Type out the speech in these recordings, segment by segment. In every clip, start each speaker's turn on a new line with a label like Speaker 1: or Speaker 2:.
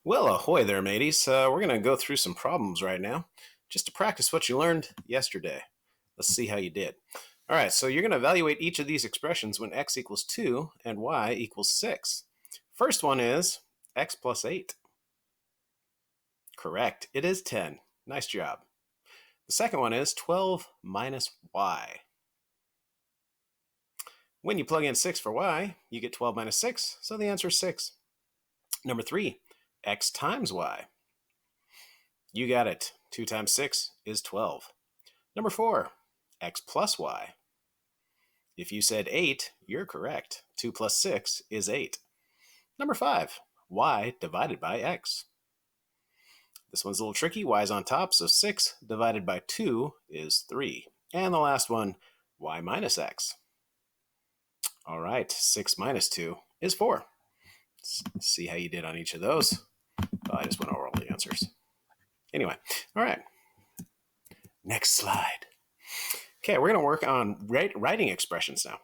Speaker 1: Well, ahoy there, mateys. We're going to go through some problems right now just to practice what you learned yesterday. Let's see how you did. All right, so you're going to evaluate each of these expressions when x equals 2 and y equals 6. First one is x plus 8. Correct. It is 10. Nice job. The second one is 12 minus y. When you plug in 6 for y, you get 12 minus 6, so the answer is 6. Number 3, x times y. You got it. 2 times 6 is 12. Number 4, x plus y. If you said 8, you're correct. 2 plus 6 is 8. Number 5, y divided by x. This one's a little tricky. Y is on top, so 6 divided by 2 is 3. And the last one, y minus x. All right, 6 minus 2 is 4. Let's see how you did on each of those. I just went over all the answers. Anyway, all right. Next slide. Okay, we're going to work on writing expressions now.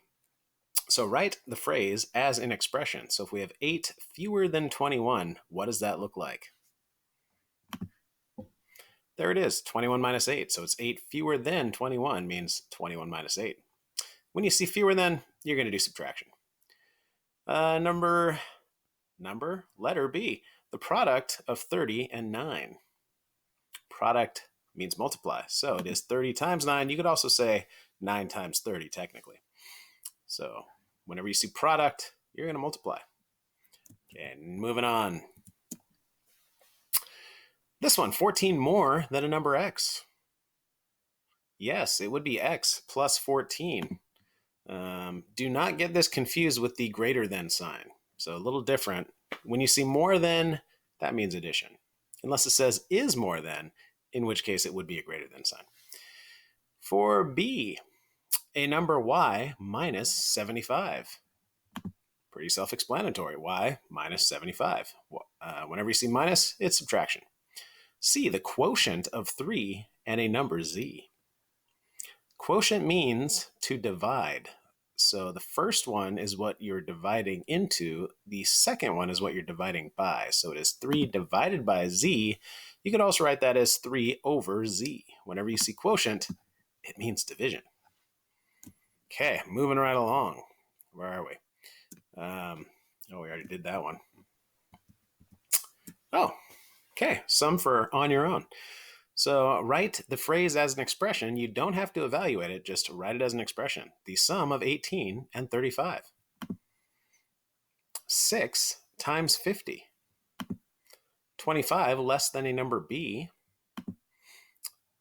Speaker 1: So write the phrase as an expression. So if we have 8 fewer than 21, what does that look like? There it is, 21 minus 8. So it's 8 fewer than 21 means 21 minus 8. When you see fewer than, you're going to do subtraction. Letter B, the product of 30 and 9. Product means multiply. So it is 30 times 9. You could also say 9 times 30 technically. So whenever you see product, you're going to multiply. Okay, moving on. This one, 14 more than a number x. Yes, it would be x plus 14. Do not get this confused with the greater than sign. So a little different. When you see more than, that means addition. Unless it says is more than, in which case it would be a greater than sign. For B, a number y minus 75. Pretty self-explanatory. Y minus 75. Whenever you see minus, it's subtraction. C, the quotient of 3 and a number z. Quotient means to divide. So the first one is what you're dividing into. The second one is what you're dividing by. So it is 3 divided by z. You could also write that as 3 over z. Whenever you see quotient, it means division. Okay, moving right along. Where are we? We already did that one. Oh, okay, sum for on your own. So write the phrase as an expression. You don't have to evaluate it, just write it as an expression. The sum of 18 and 35. 6 times 50. 25 less than a number b.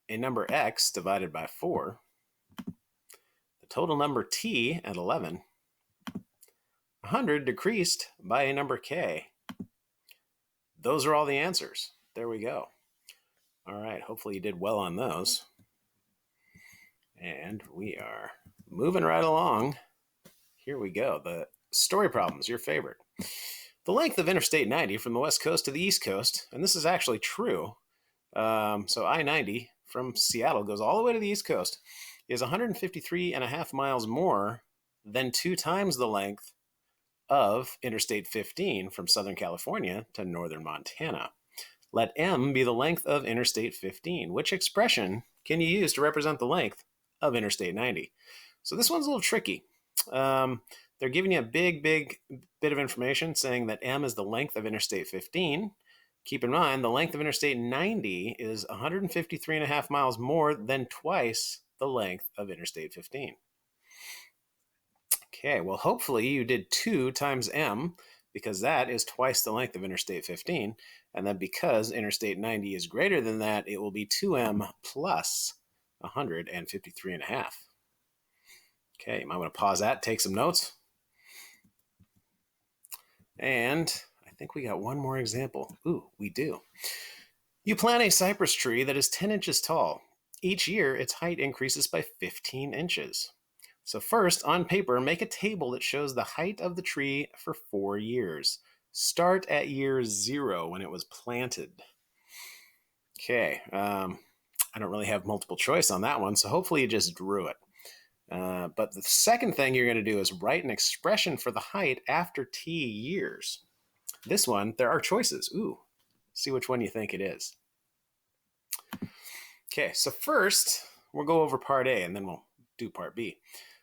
Speaker 1: A number x divided by 4. The total number t at 11. 100 decreased by a number k. Those are all the answers. There we go. All right, hopefully you did well on those. And we are moving right along. Here we go. The story problems, your favorite. The length of Interstate 90 from the West Coast to the East Coast, and this is actually true. So I-90 from Seattle goes all the way to the East Coast, is 153.5 miles more than 2 times the length of Interstate 15 from Southern California to Northern Montana. Let M be the length of Interstate 15. Which expression can you use to represent the length of Interstate 90? So this one's a little tricky. They're giving you a big bit of information saying that M is the length of Interstate 15. Keep in mind, the length of Interstate 90 is 153.5 miles more than twice the length of Interstate 15. Okay, well, hopefully you did 2 times M, because that is twice the length of Interstate 15, and then because Interstate 90 is greater than that, it will be 2M plus 153.5. Okay, you might want to pause that, take some notes. And I think we got one more example. Ooh, we do. You plant a cypress tree that is 10 inches tall. Each year, its height increases by 15 inches. So first, on paper, make a table that shows the height of the tree for 4 years. Start at year 0 when it was planted. Okay, I don't really have multiple choice on that one, so hopefully you just drew it. But the second thing you're going to do is write an expression for the height after t years. This one, there are choices. Ooh, See which one you think it is. Okay, so first we'll go over part A and then we'll do part B.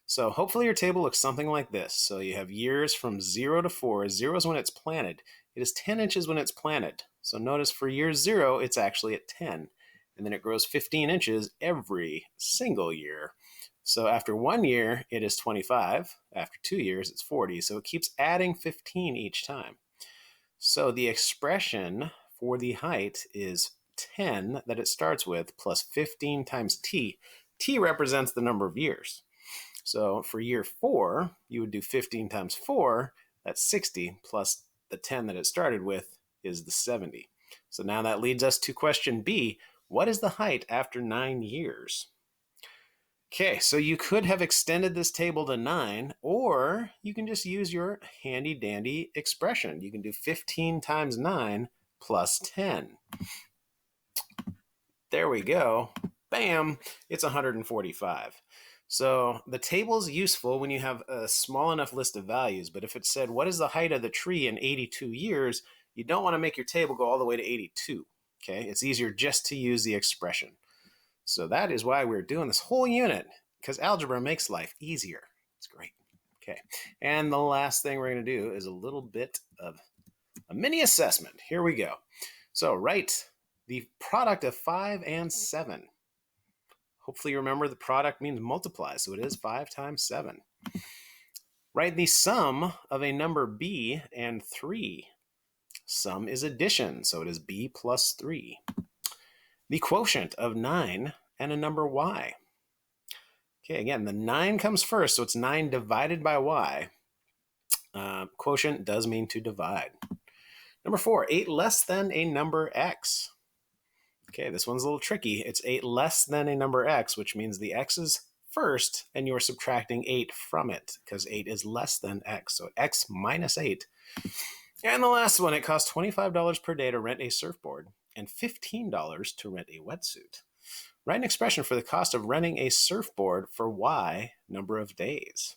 Speaker 1: So hopefully your table looks something like this. So you have years from 0 to 4. 0 is when it's planted. It is 10 inches when it's planted. So notice for year 0, it's actually at 10. And then it grows 15 inches every single year. So after 1 year, it is 25. After 2 years, it's 40. So it keeps adding 15 each time. So the expression for the height is 10 that it starts with plus 15 times t. T represents the number of years. So for year 4, you would do 15 times 4, that's 60, plus the 10 that it started with is the 70. So now that leads us to question B. What is the height after 9 years? Okay, so you could have extended this table to 9, or you can just use your handy dandy expression. You can do 15 times 9 plus 10. There we go. Bam, it's 145. So the table is useful when you have a small enough list of values, but if it said, what is the height of the tree in 82 years, you don't want to make your table go all the way to 82. Okay, it's easier just to use the expression. So that is why we're doing this whole unit, because algebra makes life easier. It's great. Okay, and the last thing we're going to do is a little bit of a mini assessment. Here we go. So write the product of 5 and 7. Hopefully you remember the product means multiply, so it is 5 times 7. Write the sum of a number b and 3. Sum is addition, so it is b plus 3. The quotient of 9 and a number y. Okay, again, the 9 comes first, so it's 9 divided by y. Quotient does mean to divide. Number 4, 8 less than a number x. Okay, this one's a little tricky. It's 8 less than a number x, which means the x is first, and you're subtracting 8 from it, because 8 is less than x, so x minus 8. And the last one, it costs $25 per day to rent a surfboard, and $15 to rent a wetsuit. Write an expression for the cost of renting a surfboard for y number of days.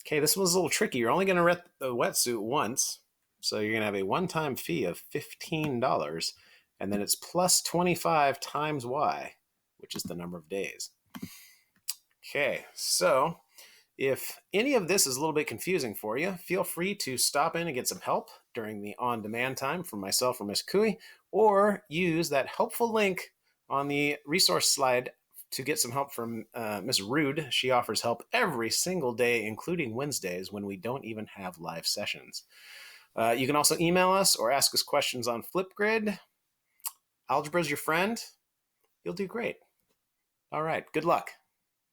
Speaker 1: Okay, this one's a little tricky. You're only going to rent the wetsuit once, so you're going to have a one-time fee of $15, and then it's plus 25 times y, which is the number of days. Okay, so if any of this is a little bit confusing for you, feel free to stop in and get some help during the on-demand time from myself or Ms. Cooey, or use that helpful link on the resource slide to get some help from Ms. Rude. She offers help every single day, including Wednesdays when we don't even have live sessions. You can also email us or ask us questions on Flipgrid. Algebra's your friend. You'll do great. All right, good luck.